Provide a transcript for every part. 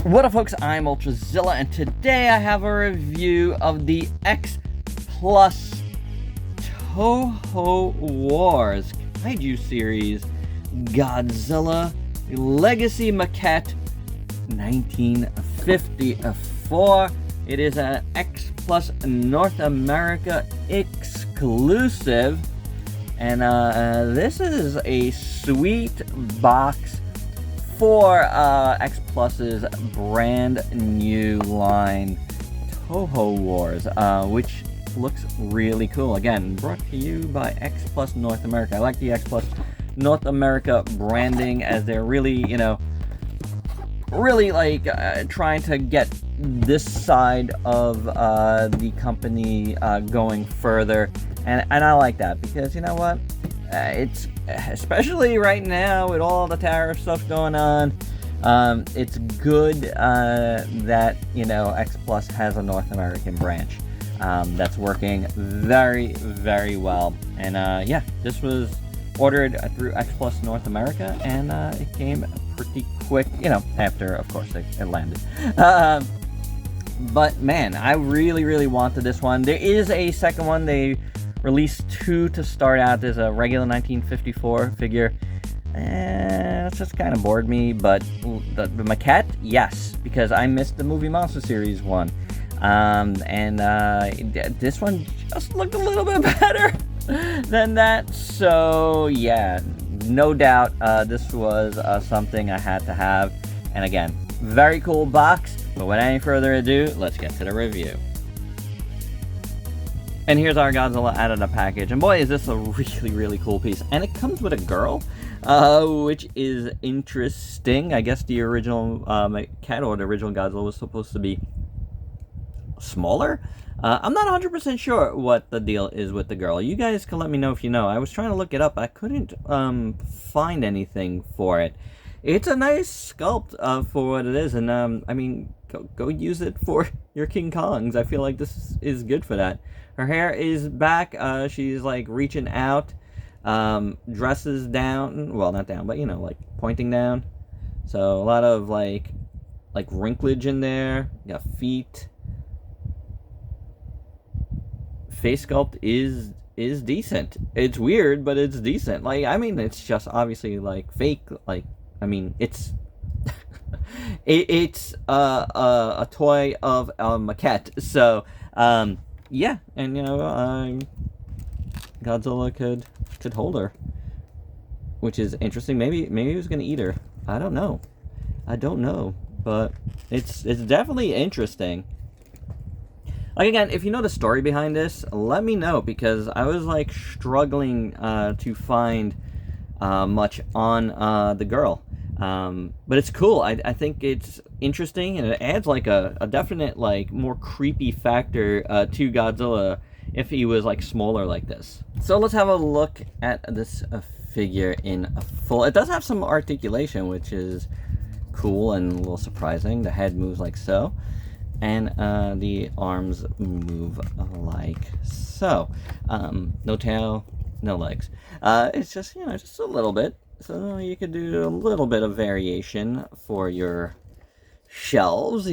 What up, folks? I'm Ultrazilla, and today I have a review of the X Plus TOHO Wars KAIJU series Godzilla Legacy Maquette 1954. It is an X Plus North America exclusive, and this is a sweet box for X Plus's brand new line, TOHO Wars, which looks really cool. Again, brought to you by X Plus North America. I like the X Plus North America branding, as they're really, really like trying to get this side of the company going further, and I like that, because you know what? It's, especially right now with all the tariff stuff going on, it's good that, X Plus has a North American branch that's working very, very well. And yeah, this was ordered through X Plus North America, and it came pretty quick, after, of course, it landed. But man, I really, really wanted this one. There is a second one. They released two to start out. There's a regular 1954 figure. It just kind of bored me, but the maquette, yes, because I missed the movie Monster Series one. This one just looked a little bit better than that. So yeah, no doubt this was something I had to have. And again, very cool box. But without any further ado, let's get to the review. And here's our Godzilla out of the package, and boy, is this a really, really cool piece. And it comes with a girl, which is interesting. I guess the original Maquette, or the original Godzilla, was supposed to be smaller. I'm not 100% sure what the deal is with the girl. You guys can let me know if you know. I was trying to look it up. I couldn't find anything for it. It's a nice sculpt for what it is, and I mean, go use it for your King Kongs. I feel like this is good for that. Her hair is back. She's like reaching out, dresses down. Well, not down, but like pointing down. So a lot of like wrinklage in there. You got feet. Face sculpt is decent. It's weird, but it's decent. Like, I mean, it's just obviously like fake. Like, I mean, it's it's a toy of a maquette. So yeah, and Godzilla could hold her, which is interesting. Maybe he was gonna eat her. I don't know, but it's definitely interesting. Like, again, if you know the story behind this, let me know, because I was like struggling to find much on the girl. But it's cool. I think it's interesting, and it adds like a definite like more creepy factor to Godzilla if he was like smaller like this. So let's have a look at this figure in full. It does have some articulation, which is cool and a little surprising. The head moves like so, and the arms move like so. No tail, no legs. It's just just a little bit. So you could do a little bit of variation for your shelves,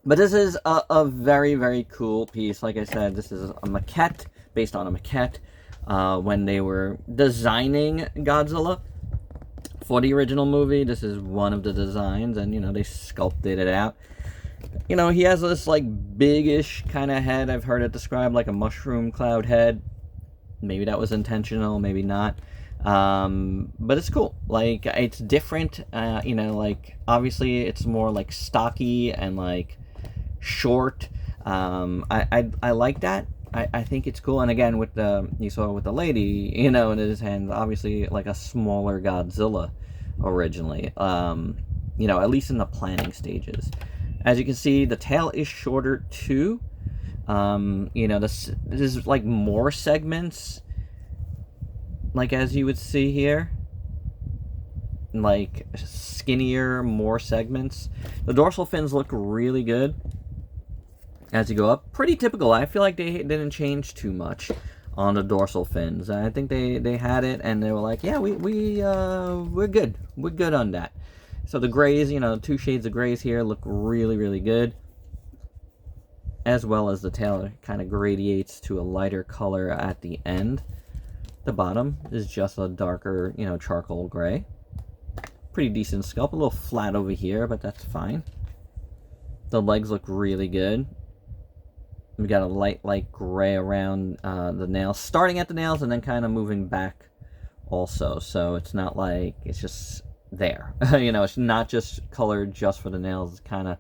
But this is a very, very cool piece. Like I said, this is a maquette, based on a maquette, when they were designing Godzilla for the original movie. This is one of the designs, and, they sculpted it out. He has this, like, big-ish kind of head. I've heard it described like a mushroom cloud head. Maybe that was intentional, maybe not. But it's cool. Like, it's different. Like, obviously it's more like stocky and like short. I like that. I think it's cool. And again, with you saw with the lady, in his hands, obviously like a smaller Godzilla originally. At least in the planning stages. As you can see, the tail is shorter too. This is like more segments, like as you would see here, like skinnier, more segments. The dorsal fins look really good as you go up. Pretty typical. I feel like they didn't change too much on the dorsal fins. I think they had it, and they were like, yeah, we're good. We're good on that. So the grays, you know, 2 shades of grays here look really, really good. As well as the tail kind of gradiates to a lighter color at the end. The bottom is just a darker, you know, charcoal gray. Pretty decent sculpt. A little flat over here, but that's fine. The legs look really good. We got a light gray around the nails, starting at the nails and then kind of moving back also. So it's not like it's just there. You know, it's not just colored just for the nails. It kind of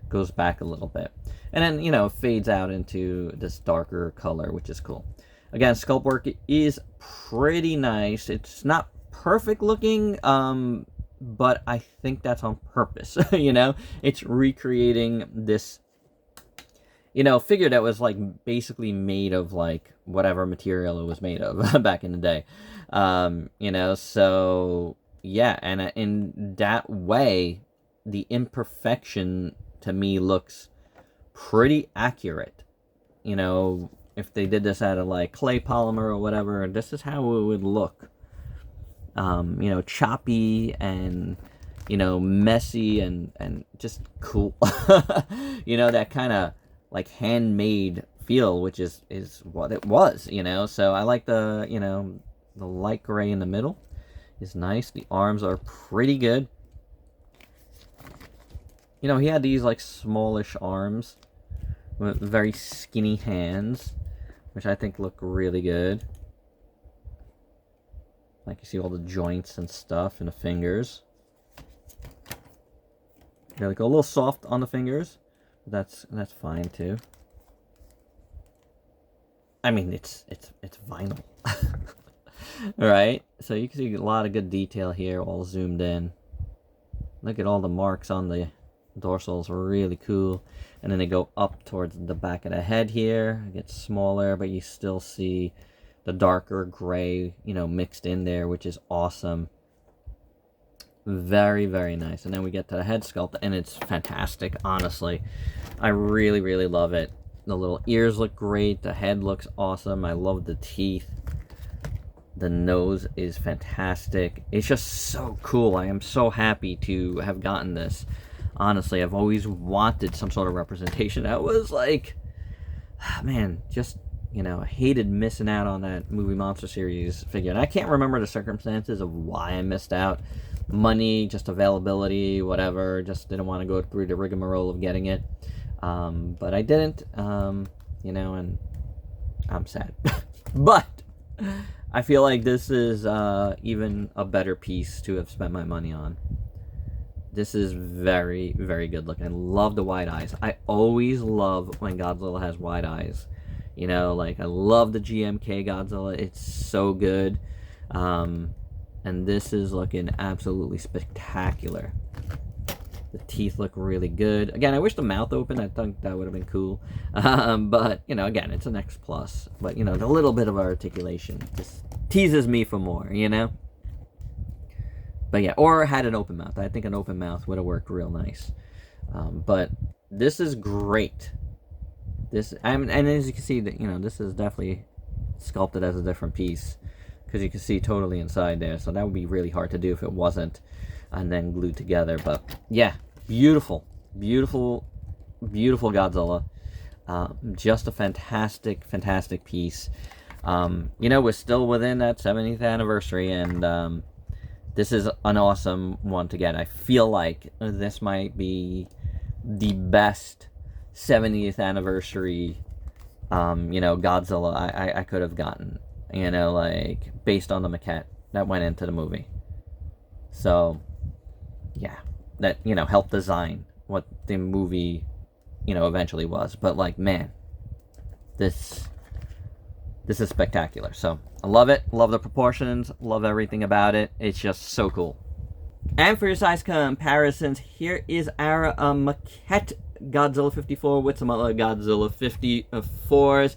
goes back a little bit. And then, you know, fades out into this darker color, which is cool. Again, sculpt work is pretty nice. It's not perfect looking, but I think that's on purpose. You know, it's recreating this, you know, figure that was like basically made of like whatever material it was made of back in the day. You know, so yeah, and in that way, the imperfection to me looks pretty accurate. You know, if they did this out of like clay polymer or whatever, this is how it would look. You know, choppy and, you know, messy and just cool. You know, that kind of like handmade feel, which is what it was, you know. So I like the, you know, the light gray in the middle is nice. The arms are pretty good. You know, he had these like smallish arms with very skinny hands, which I think look really good. Like you see all the joints and stuff in the fingers. They look a little soft on the fingers, but that's fine too. I mean, it's vinyl. All right, so you can see a lot of good detail here, all zoomed in. Look at all the marks on the dorsals, really cool. And then they go up towards the back of the head here. It gets smaller, but you still see the darker gray, you know, mixed in there, which is awesome. Very, very nice. And then we get to the head sculpt, and it's fantastic, honestly. I really, really love it. The little ears look great. The head looks awesome. I love the teeth. The nose is fantastic. It's just so cool. I am so happy to have gotten this. Honestly, I've always wanted some sort of representation. That was like, man, just, you know, I hated missing out on that movie Monster Series figure. And I can't remember the circumstances of why I missed out. Money, just availability, whatever. Just didn't want to go through the rigmarole of getting it. But I didn't, you know, and I'm sad. But I feel like this is even a better piece to have spent my money on. This is very, very good looking. I love the wide eyes. I always love when Godzilla has wide eyes. You know, like, I love the GMK Godzilla. It's so good. And this is looking absolutely spectacular. The teeth look really good. Again, I wish the mouth opened. I think that would have been cool. But, you know, again, it's an X+. But, you know, the little bit of articulation just teases me for more, you know? But yeah, or had an open mouth. I think an open mouth would have worked real nice. But this is great. This, and as you can see, that, you know, this is definitely sculpted as a different piece, because you can see totally inside there. So that would be really hard to do if it wasn't, and then glued together. But yeah, beautiful, beautiful, beautiful Godzilla. Just a fantastic, fantastic piece. You know, we're still within that 70th anniversary, and this is an awesome one to get. I feel like this might be the best 70th anniversary, you know, Godzilla I could have gotten, you know, like, based on the maquette that went into the movie. So, yeah, that, you know, helped design what the movie, you know, eventually was. But, like, man, this is spectacular. So I love it. Love the proportions. Love everything about it. It's just so cool. And for your size comparisons, here is our maquette Godzilla 54 with some other Godzilla 54s,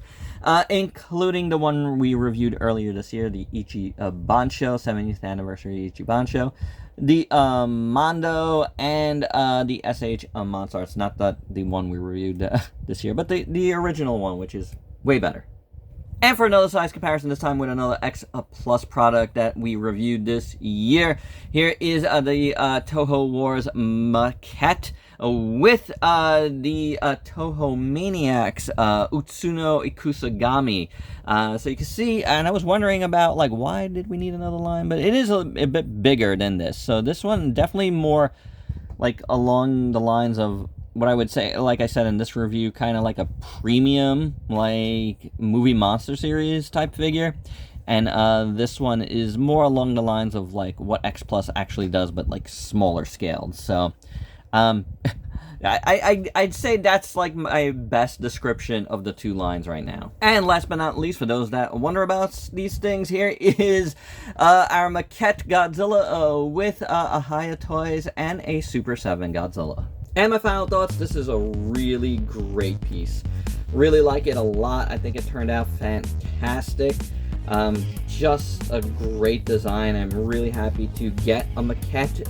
including the one we reviewed earlier this year, the Ichibansho, 70th anniversary Ichibansho, the Mondo, and the SH Monster Arts. Not the one we reviewed this year, but the original one, which is way better. And for another size comparison, this time with another X Plus product that we reviewed this year, here is the TOHO Wars Maquette with the TOHO Maniacs Utsuno Ikusagami. So you can see, and I was wondering about, like, why did we need another line? But it is a bit bigger than this. So this one definitely more, like, along the lines of what I would say, like I said in this review, kind of like a premium, like, movie monster series type figure. And this one is more along the lines of, like, what X Plus actually does, but, like, smaller scaled. So, I'd say that's, like, my best description of the two lines right now. And last but not least, for those that wonder about these things, here is our Maquette Godzilla with ultrazillatoys and a Super 7 Godzilla. And my final thoughts, this is a really great piece. Really like it a lot. I think it turned out fantastic. Just a great design. I'm really happy to get a maquette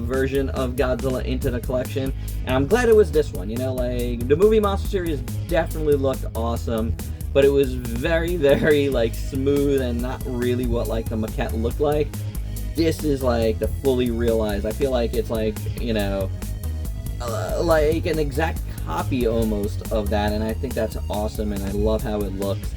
version of Godzilla into the collection. And I'm glad it was this one. You know, like, the movie monster series definitely looked awesome, but it was very, very, like, smooth and not really what, like, the maquette looked like. This is, like, the fully realized. I feel like it's, like, you know, like an exact copy almost of that, and I think that's awesome, and I love how it looks.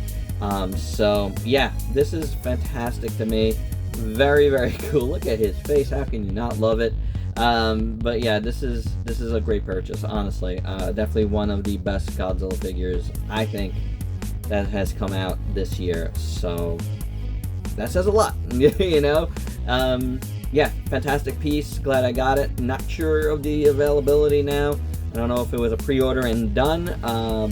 So yeah, this is fantastic to me. Very, very cool. Look at his face. How can you not love it? But yeah, this is a great purchase, honestly. Definitely one of the best Godzilla figures, I think, that has come out this year. So that says a lot, you know? Yeah, fantastic piece. Glad I got it. Not sure of the availability now. I don't know if it was a pre-order and done,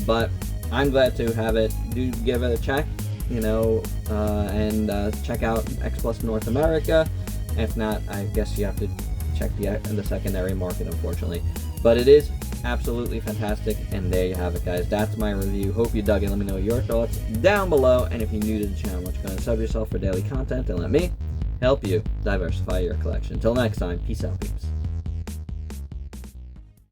but I'm glad to have it. Do give it a check, you know, and check out X Plus North America. If not, I guess you have to check the secondary market, unfortunately. But it is absolutely fantastic, and there you have it, guys. That's my review. Hope you dug it. Let me know your thoughts down below, and if you're new to the channel, why don't you go and sub yourself for daily content and let me help you diversify your collection. Until next time, peace out, peeps.